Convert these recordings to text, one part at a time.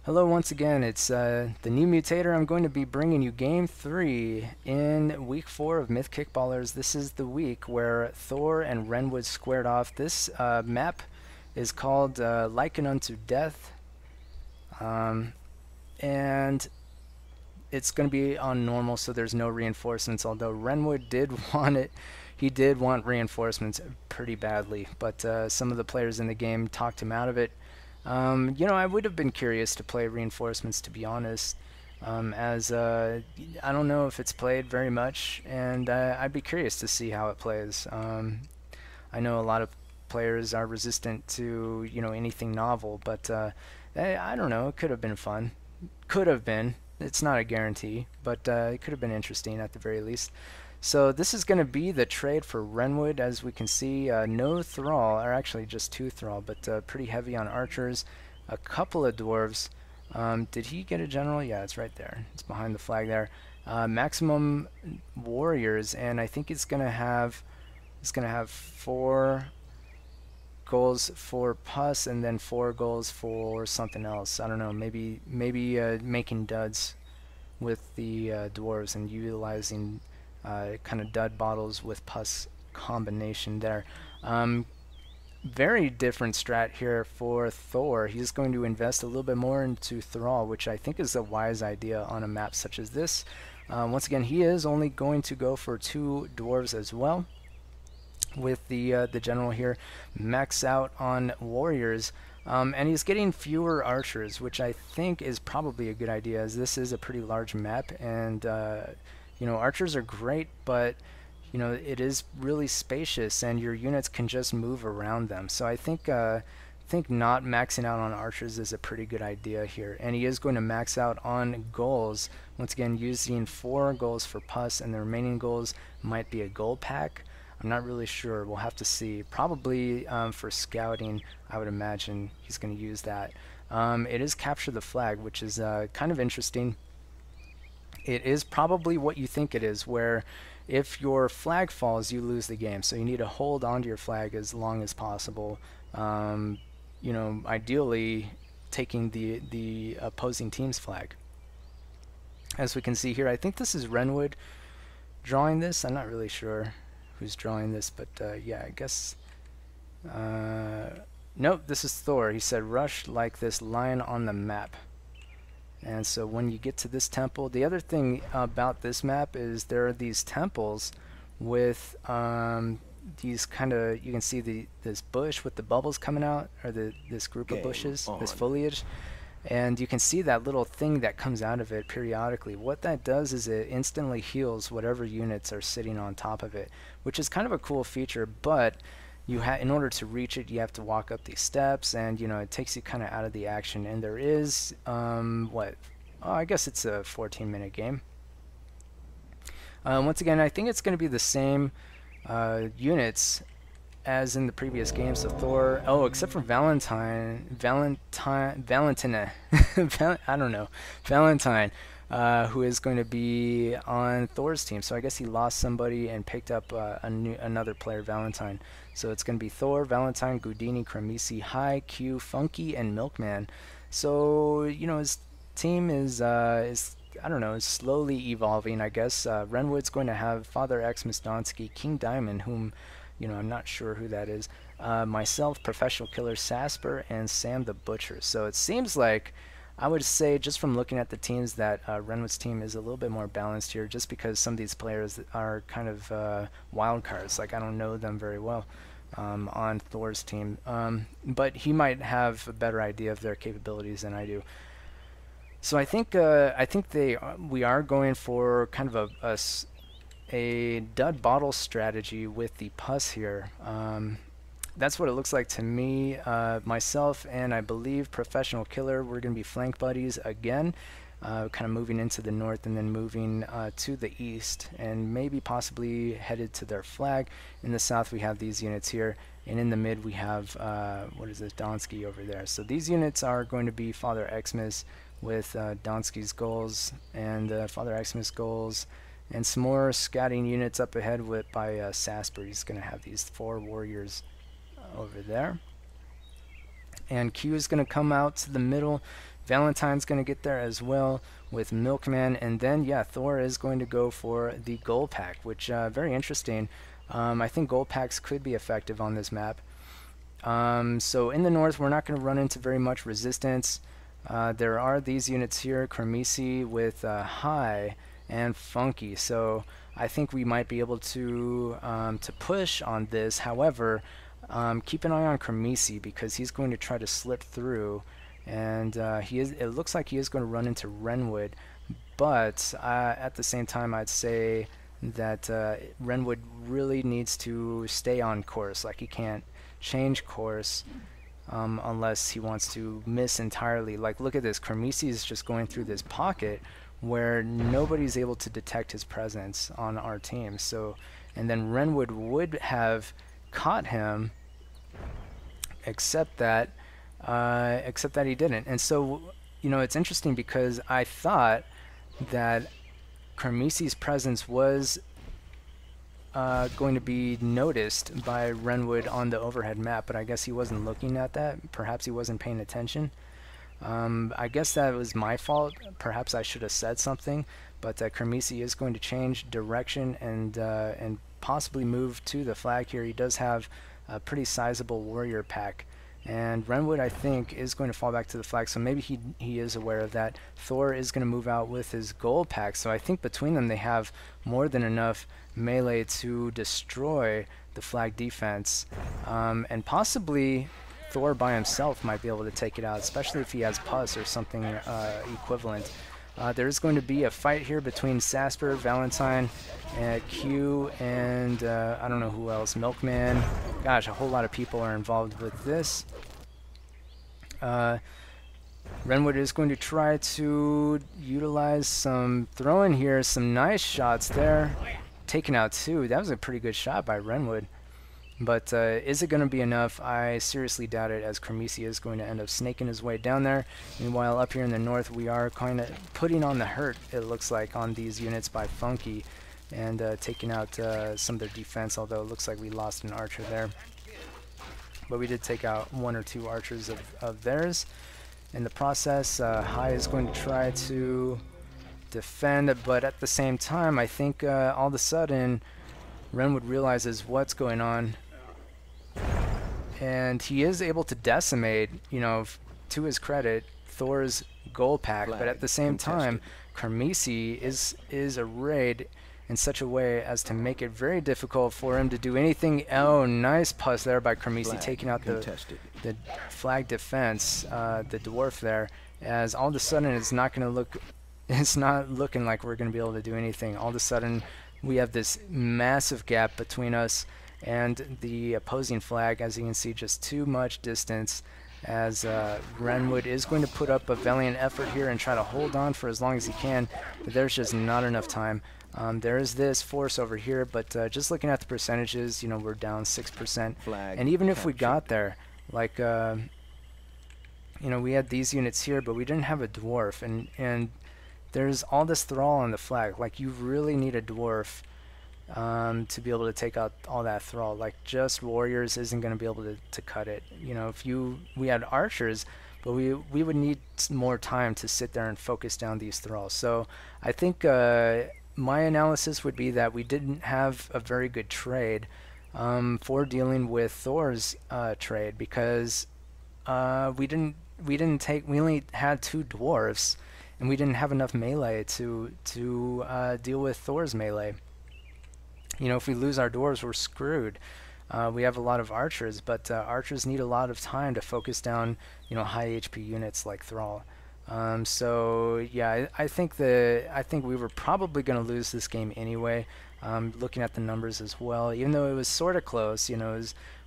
Hello once again, it's the new Mutator. I'm going to be bringing you Game 3 in Week 4 of Myth Kickballers. This is the week where Thor and Renwood squared off. This map is called Lichen unto Death, um, and it's going to be on normal, so there's no reinforcements, although Renwood did want it. He did want reinforcements pretty badly, but some of the players in the game talked him out of it. I would have been curious to play reinforcements, to be honest, as I don't know if it's played very much, and I'd be curious to see how it plays. I know a lot of players are resistant to anything novel, but I don't know. It could have been fun. Could have been. It's not a guarantee, but it could have been interesting at the very least. So this is going to be the trade for Renwood. As we can see, no Thrall, or actually just two Thrall, but pretty heavy on archers. A couple of dwarves. Did he get a general? Yeah, it's right there. It's behind the flag there. Maximum warriors, and I think it's gonna have 4 goals for pus and then 4 goals for something else. I don't know. Maybe making duds with the dwarves and utilizing kind of dud bottles with pus combination there. Very different strat here for Thor. He's going to invest a little bit more into Thrall, which I think is a wise idea on a map such as this. Once again, he is only going to go for 2 dwarves as well, with the general here max out on warriors. And he's getting fewer archers, which I think is probably a good idea, as this is a pretty large map, and archers are great, but it is really spacious, and your units can just move around them. So I think not maxing out on archers is a pretty good idea here. And he is going to max out on goals. Once again, using 4 goals for pus, and the remaining goals might be a gold pack. I'm not really sure. We'll have to see. Probably for scouting, I would imagine he's going to use that. It is capture the flag, which is kind of interesting. It is probably what you think it is, where if your flag falls, you lose the game. So you need to hold onto your flag as long as possible. Ideally taking the opposing team's flag. As we can see here, I think this is Renwood drawing this. I'm not really sure who's drawing this, but yeah, I guess. Nope, this is Thor. He said, "Rush like this line on the map." And so when you get to this temple, the other thing about this map is there are these temples with these kind of, you can see this bush with the bubbles coming out, or this group of bushes, this foliage, and you can see that little thing that comes out of it periodically. What that does is it instantly heals whatever units are sitting on top of it, which is kind of a cool feature, but in order to reach it, you have to walk up these steps, and it takes you kind of out of the action. And there is I guess it's a 14-minute game. Once again, I think it's going to be the same units as in the previous games. So Thor, except for Valentine, I don't know, Valentine, who is going to be on Thor's team. So I guess he lost somebody and picked up another player, Valentine. So it's going to be Thor, Valentine, Gudini, Cremisi, High, Q, Funky, and Milkman. So his team is I don't know, is slowly evolving, I guess. Renwood's going to have Father Xmas Donsky, King Diamond, whom I'm not sure who that is. Myself, Professional Killer Sasper, and Sam the Butcher. So it seems like, I would say, just from looking at the teams, that Renwood's team is a little bit more balanced here, just because some of these players are kind of wild cards. Like, I don't know them very well on Thor's team, but he might have a better idea of their capabilities than I do. So I think we are going for kind of a dud bottle strategy with the pus here. That's what it looks like to me. Myself and I believe Professional Killer, we're going to be flank buddies again, kind of moving into the north and then moving to the east, and maybe possibly headed to their flag. In the south we have these units here, and in the mid we have, what is this, Donsky over there. So these units are going to be Father Xmas with Donsky's goals and Father Xmas goals, and some more scouting units up ahead by Sasper. He's going to have these 4 warriors over there. And Q is going to come out to the middle Valentine's going to get there as well with Milkman, and then yeah, Thor is going to go for the gold pack, which very interesting. I think gold packs could be effective on this map. So in the north, we're not going to run into very much resistance. There are these units here, Kremisi with High and Funky, so I think we might be able to push on this. However, keep an eye on Kremisi because he's going to try to slip through, and it looks like he is going to run into Renwood, but at the same time, I'd say that Renwood really needs to stay on course. Like, he can't change course unless he wants to miss entirely. Like, look at this. Kremisi is just going through this pocket where nobody's able to detect his presence on our team. So, and then Renwood would have caught him, except that he didn't. And so, you know, it's interesting because I thought that Kremisi's presence was going to be noticed by Renwood on the overhead map, but I guess he wasn't looking at that. Perhaps he wasn't paying attention. I guess that was my fault. Perhaps I should have said something, but Kremisi is going to change direction and possibly move to the flag here. He does have a pretty sizable warrior pack, and Renwood, I think, is going to fall back to the flag, so maybe he is aware of that. Thor is going to move out with his gold pack, so I think between them they have more than enough melee to destroy the flag defense, and possibly Thor by himself might be able to take it out, especially if he has Pus or something equivalent. There's going to be a fight here between Sasper, Valentine, Q, and I don't know who else, Milkman. Gosh, a whole lot of people are involved with this. Renwood is going to try to utilize some throw-in here, some nice shots there. Taken out two. That was a pretty good shot by Renwood. But is it going to be enough? I seriously doubt it, as Kremisi is going to end up snaking his way down there. Meanwhile, up here in the north, we are kind of putting on the hurt, it looks like, on these units by Funky, and taking out some of their defense, although it looks like we lost an archer there. But we did take out one or two archers of theirs. In the process, High is going to try to defend, but at the same time, I think all of a sudden, Renwood realizes what's going on, and he is able to decimate, you know, to his credit, Thor's gold pack, but at the same time, Kremisi is arrayed in such a way as to make it very difficult for him to do anything. Oh, nice Pus there by Kremisi, taking out the flag defense, the dwarf there, as all of a sudden it's not looking like we're going to be able to do anything. All of a sudden, we have this massive gap between us and the opposing flag. As you can see, just too much distance, as Renwood is going to put up a valiant effort here and try to hold on for as long as he can, but there's just not enough time. There is this force over here, but just looking at the percentages, you know, we're down 6%. And even if we got there, like, you know, we had these units here, but we didn't have a dwarf, and there's all this thrall on the flag. Like, you really need a dwarf to be able to take out all that thrall. Like, just warriors isn't going to be able to cut it. You know, if we had archers, but we would need more time to sit there and focus down these thralls. So I think my analysis would be that we didn't have a very good trade for dealing with Thor's trade, because we only had two dwarves, and we didn't have enough melee to deal with Thor's melee. You know, if we lose our dwarves, we're screwed. We have a lot of archers, but archers need a lot of time to focus down, you know, high HP units like Thrall. So yeah, I think we were probably going to lose this game anyway. Looking at the numbers as well, even though it was sort of close, you know,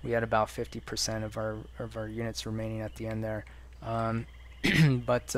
we had about 50% of our units remaining at the end there. But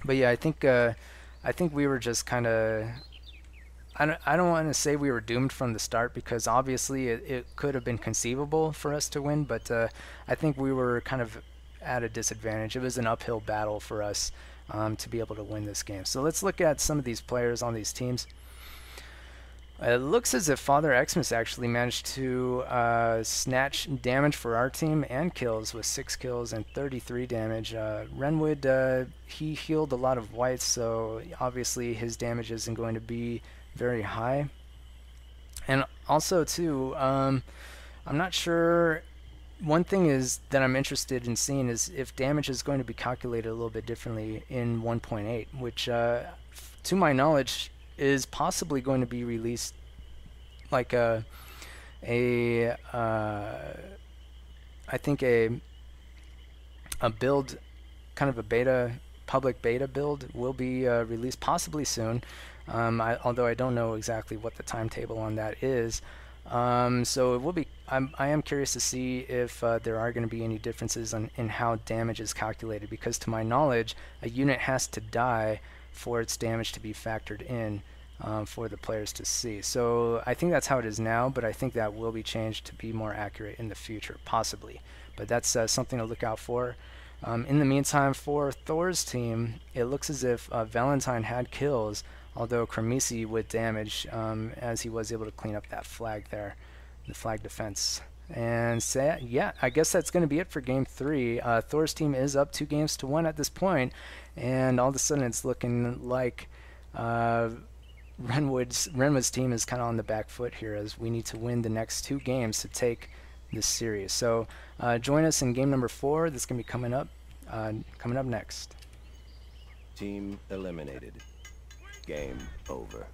yeah, I think we were just kind of, I don't want to say we were doomed from the start, because obviously it could have been conceivable for us to win, but I think we were kind of at a disadvantage. It was an uphill battle for us to be able to win this game. So let's look at some of these players on these teams. It looks as if Father Xmas actually managed to snatch damage for our team and kills with 6 kills and 33 damage. Renwood, he healed a lot of whites, so obviously his damage isn't going to be very high. And also, too, I'm not sure. One thing is that I'm interested in seeing is if damage is going to be calculated a little bit differently in 1.8, which, to my knowledge, is possibly going to be released like a I think a build, kind of a beta, public beta build will be released possibly soon. Although I don't know exactly what the timetable on that is. So it will be. I am curious to see if there are going to be any differences in how damage is calculated, because to my knowledge, a unit has to die for its damage to be factored in for the players to see. So I think that's how it is now, but I think that will be changed to be more accurate in the future, possibly. But that's something to look out for. In the meantime, for Thor's team, it looks as if Valentine had kills, although Cremisi with damage, as he was able to clean up that flag there, the flag defense. And so, yeah, I guess that's going to be it for Game 3. Thor's team is up 2-1 at this point, and all of a sudden it's looking like Renwood's team is kind of on the back foot here, as we need to win the next 2 games to take this series. So join us in game number 4. That's going to be coming up next. Team eliminated. Game over.